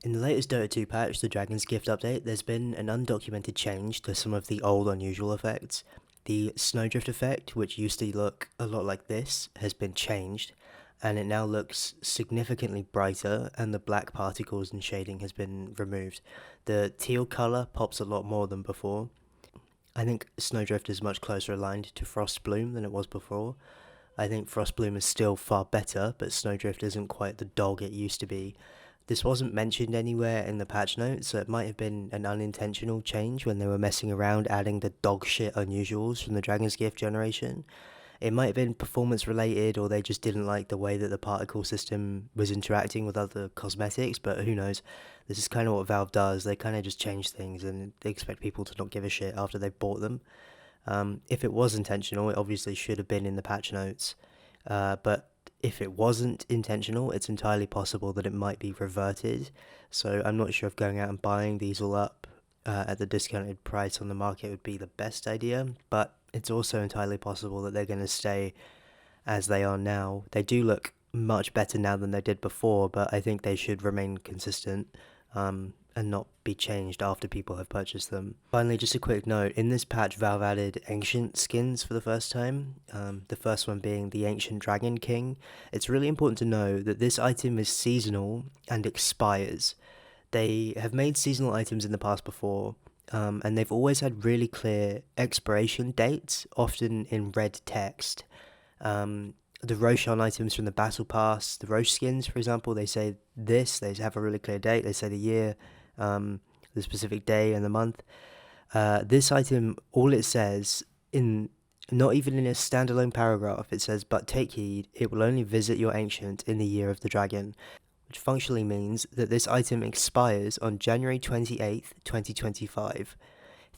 In the latest Dota 2 patch, the Dragon's Gift update, there's been an undocumented change to some of the old unusual effects. The Snowdrift effect, which used to look a lot like this, has been changed, and it now looks significantly brighter, and the black particles and shading has been removed. The teal colour pops a lot more than before. I think Snowdrift is much closer aligned to Frost Bloom than it was before. I think Frost Bloom is still far better, but Snowdrift isn't quite the dog it used to be. This wasn't mentioned anywhere in the patch notes, so it might have been an unintentional change when they were messing around adding the dog shit unusuals from the Dragon's Gift generation. It might have been performance related, or they just didn't like the way that the particle system was interacting with other cosmetics, but who knows? This is kind of what Valve does. They kind of just change things and they expect people to not give a shit after they've bought them. If it was intentional, it obviously should have been in the patch notes. But if it wasn't intentional, it's entirely possible that it might be reverted. So I'm not sure if going out and buying these all up at the discounted price on the market would be the best idea. But it's also entirely possible that they're going to stay as they are now. They do look much better now than they did before, but I think they should remain consistent. And not be changed after people have purchased them. Finally, just a quick note, in this patch Valve added ancient skins for the first time, the first one being the Ancient Dragon King. It's really important to know that this item is seasonal and expires. They have made seasonal items in the past before, and they've always had really clear expiration dates, often in red text. The Roshan items from the Battle Pass, the Roche skins, for example, they say they have a really clear date, they say the year, the specific day and the month. This item, all it says, not even in a standalone paragraph, it says, "But take heed, it will only visit your ancient in the year of the dragon," which functionally means that this item expires on January 28th, 2025.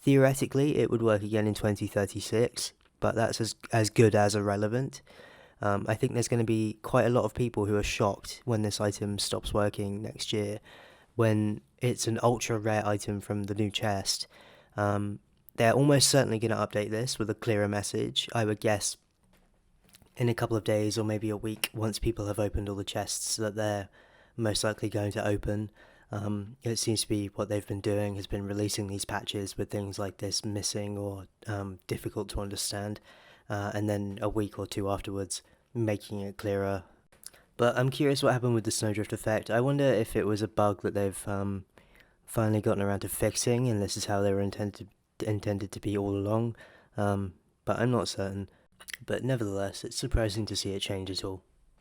Theoretically, it would work again in 2036, but that's as good as irrelevant. I think there's going to be quite a lot of people who are shocked when this item stops working next year, when it's an ultra rare item from the new chest. They're almost certainly going to update this with a clearer message, I would guess in a couple of days or maybe a week once people have opened all the chests that they're most likely going to open. It seems to be what they've been doing, has been releasing these patches with things like this missing or difficult to understand, and then a week or two afterwards making it clearer. But I'm curious what happened with the Snowdrift effect. I wonder if it was a bug that they've finally gotten around to fixing, and this is how they were intended to be all along. But I'm not certain. But nevertheless, it's surprising to see it change at all.